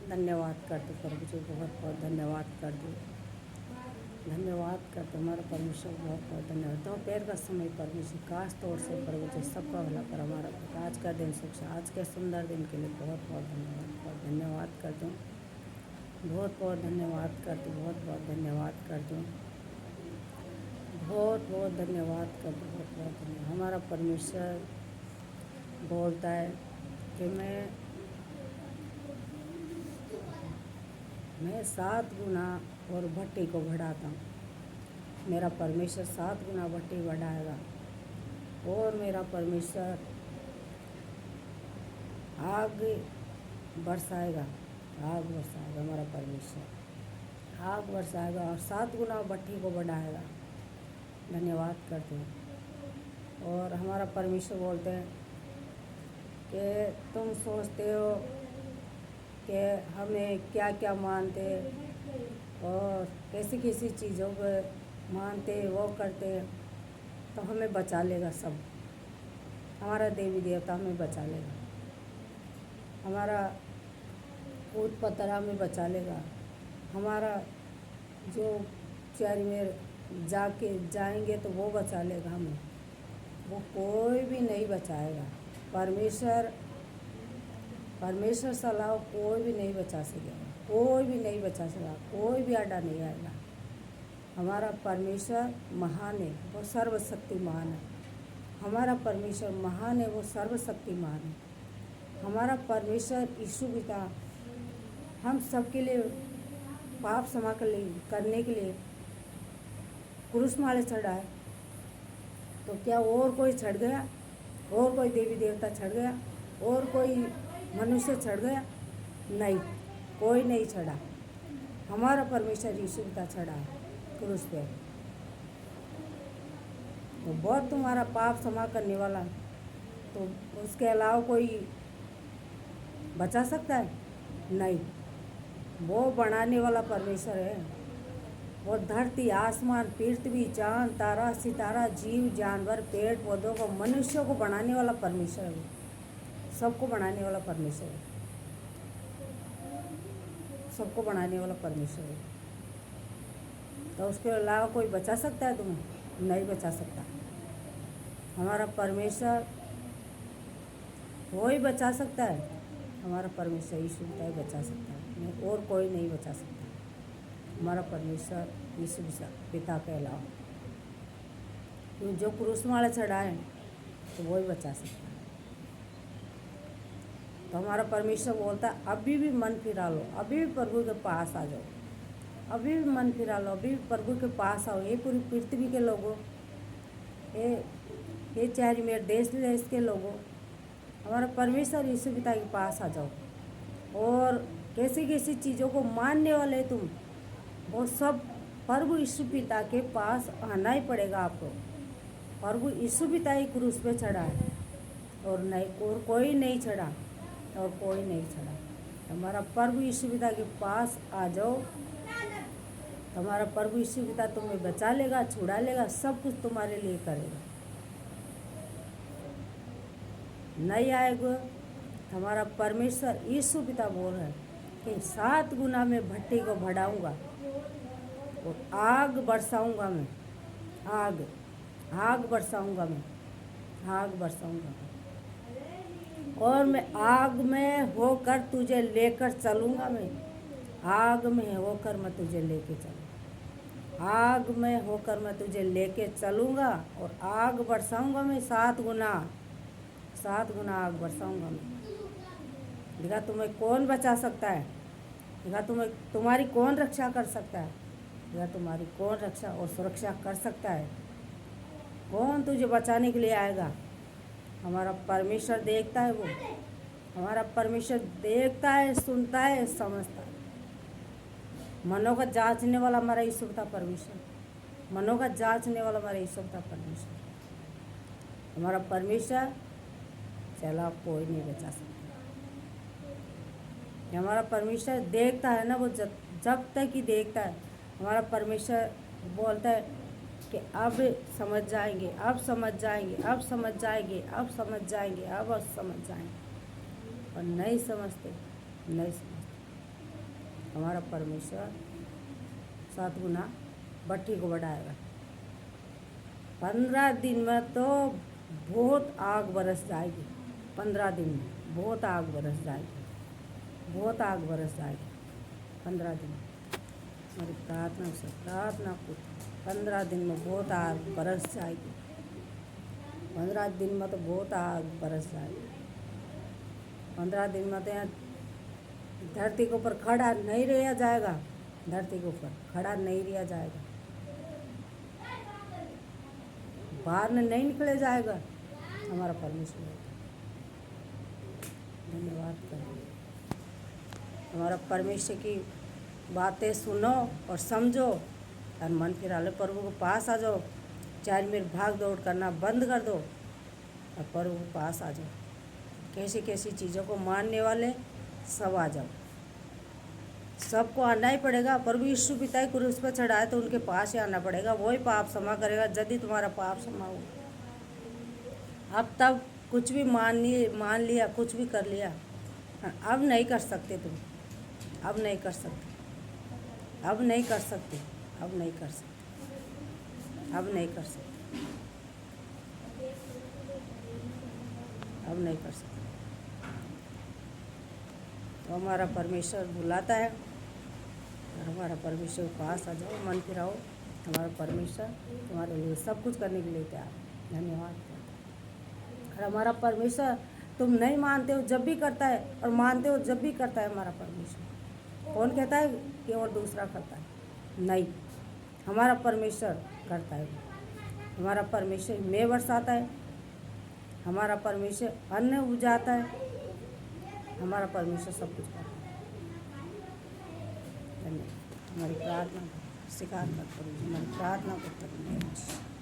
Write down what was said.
धन्यवाद करते प्रभु जी, बहुत बहुत धन्यवाद कर दो, धन्यवाद करते हमारा परमेश्वर, बहुत बहुत धन्यवाद। तो पैर का समय परमेश्वर खास तौर से प्रभु जी सबका भला कर हमारा आज का दिन सुख से, आज के सुंदर दिन के लिए बहुत बहुत धन्यवाद, बहुत धन्यवाद करते हूँ, बहुत बहुत धन्यवाद करते, बहुत बहुत धन्यवाद करते हूँ, बहुत बहुत धन्यवाद करते, बहुत बहुत धन्यवाद। हमारा परमेश्वर बोलता है कि मैं 7 गुना और भट्टी को बढ़ाता हूँ। मेरा परमेश्वर 7 गुना भट्टी बढ़ाएगा और मेरा परमेश्वर आग बरसाएगा, आग बरसाएगा। हमारा परमेश्वर आग बरसाएगा और 7 गुना भट्टी को बढ़ाएगा। धन्यवाद करते हैं। और हमारा परमेश्वर बोलते हैं कि तुम सोचते हो कि हमें क्या क्या मानते और कैसी कैसी चीज़ों को मानते वो करते, तो हमें बचा लेगा सब। हमारा देवी देवता हमें बचा लेगा, हमारा भूत पतरा में बचा लेगा, हमारा जो चारी में जाएंगे तो वो बचा लेगा हमें, वो कोई भी नहीं बचाएगा। परमेश्वर सलाह कोई भी नहीं बचा सकेगा, कोई भी नहीं बचा सकेगा, कोई भी आड़ा नहीं आएगा। हमारा परमेश्वर महान है, वो सर्वशक्तिमान है। हमारा परमेश्वर महान है, वो सर्वशक्तिमान है। हमारा परमेश्वर यीशु पिता हम सबके लिए पाप क्षमा करने के लिए क्रूस माले चढ़ाए, तो क्या और कोई चढ़ गया? और कोई देवी देवता चढ़ गया? और कोई मनुष्य चढ़ गया? नहीं, कोई नहीं चढ़ा। हमारा परमेश्वर यीशु पिता चढ़ा है क्रूस पे। तो बहुत तुम्हारा पाप क्षमा करने वाला, तो उसके अलावा कोई बचा सकता है? नहीं, वो बनाने वाला परमेश्वर है। वो धरती, आसमान, पृथ्वी, चांद, तारा, सितारा, जीव, जानवर, पेड़ पौधों को, मनुष्यों को बनाने वाला परमेश्वर है। सबको बनाने वाला परमेश्वर है, सबको बनाने वाला परमेश्वर है। तो उसके अलावा कोई बचा सकता है तुम्हें? नहीं बचा सकता। हमारा परमेश्वर वही बचा सकता है, हमारा परमेश्वर यीशु पिता ही बचा सकता है, और कोई नहीं बचा सकता। हमारा परमेश्वर यीशु पिता के अलावा, जो क्रूस माला चढ़ाए तो वही बचा सकता है। तो हमारा परमेश्वर बोलता है अभी भी मन फिरा लो, अभी भी प्रभु के पास आ जाओ, अभी भी मन फिरा लो, अभी भी प्रभु के पास आओ। ये पूरी पृथ्वी के लोगों, ये चाहे मेरे देश के लोगों, हमारा परमेश्वर यीशु पिता के पास आ जाओ। और कैसी कैसी चीज़ों को मानने वाले तुम, वो सब प्रभु यीशु पिता के पास आना ही पड़ेगा आपको। प्रभु यीशु पिता ही क्रूस पे चढ़ा है, और नहीं, और कोई नहीं चढ़ा, और कोई नहीं चढ़ा। हमारा प्रभु यीशु पिता के पास आ जाओ, हमारा प्रभु यीशु पिता तुम्हें बचा लेगा, छुड़ा लेगा, सब कुछ तुम्हारे लिए करेगा। नहीं आएगा, हमारा परमेश्वर यीशु पिता बोल रहा है कि 7 गुना मैं भट्टी को बढ़ाऊंगा और आग बरसाऊंगा मैं, आग बरसाऊंगा मैं, आग बरसाऊंगा मैं। और मैं आग में होकर तुझे लेकर चलूँगा, मैं आग में होकर मैं तुझे लेके चलूँगा, आग में होकर मैं तुझे लेके चलूँगा और आग बरसाऊंगा मैं 7 गुना आग बरसाऊंगा मैं। देखा तुम्हें कौन बचा सकता है? देखा तुम्हारी कौन रक्षा कर सकता है? देखा तुम्हारी कौन रक्षा और सुरक्षा कर सकता है? कौन तुझे बचाने के लिए आएगा? हमारा परमेश्वर देखता है, वो हमारा परमेश्वर देखता है, सुनता है, समझता है। मनों का जांचने वाला हमारा यीशु पिता परमेश्वर, मनों का जांचने वाला हमारा यीशु पिता परमेश्वर। हमारा परमेश्वर चला कोई नहीं बचा सकता। हमारा परमेश्वर देखता है ना, वो जब तक ही देखता है। हमारा परमेश्वर बोलता है कि अब समझ जाएंगे, अब समझ जाएंगे, अब समझ जाएंगे, अब समझ जाएंगे, अब समझ जाएंगे, और नहीं समझते, नहीं समझते। हमारा परमेश्वर 7 गुना भट्टी को बढ़ाएगा। 15 दिन में तो बहुत आग बरस जाएगी। 15 दिन में बहुत आग बरस जाएगी, बहुत आग बरस जाएगी 15 दिन में। हमारी प्रार्थना से प्रार्थना को 15 दिन में बहुत आग बरस जाएगी। 15 दिन में तो बहुत आग बरस जाएगी। 15 दिन में तो यहाँ धरती के ऊपर खड़ा नहीं रहा जाएगा, धरती के ऊपर खड़ा नहीं रहा जाएगा, बाहर में नहीं निकले जाएगा हमारा परमेश्वर। धन्यवाद करें। हमारा परमेश्वर की बातें सुनो और समझो और मन फिरा लो, प्रभु के पास आ जाओ। 4 मिनट भाग दौड़ करना बंद कर दो और प्रभु के पास आ जाओ। कैसी कैसी चीज़ों को मानने वाले सब आ जाओ, सबको आना ही पड़ेगा। प्रभु यीशु पिता ही क्रूस पर चढ़ाए तो उनके पास ही आना पड़ेगा, वही पाप क्षमा करेगा यदि तुम्हारा पाप क्षमा हो। अब तब कुछ भी मान लिया, कुछ भी कर लिया, अब नहीं कर सकते तुम, अब नहीं कर सकते, अब नहीं कर सकते, अब नहीं कर सकते, अब नहीं कर सकते, अब नहीं कर सकते। तो हमारा परमेश्वर बुलाता है और हमारा परमेश्वर के पास आ जाओ, मन फिराओ। हमारा परमेश्वर तुम्हारे लिए सब कुछ करने के लिए तैयार। धन्यवाद। और हमारा परमेश्वर तुम नहीं मानते हो जब भी करता है और मानते हो जब भी करता है हमारा परमेश्वर। कौन कहता है कि और दूसरा करता है? नहीं, हमारा परमेश्वर करता है। हमारा परमेश्वर मेघ बरसाता है, हमारा परमेश्वर अन्न उपजाता है, हमारा परमेश्वर सब कुछ करता है। धन्यवाद। हमारी प्रार्थना स्वीकार मत करो, हमारी प्रार्थना को करो।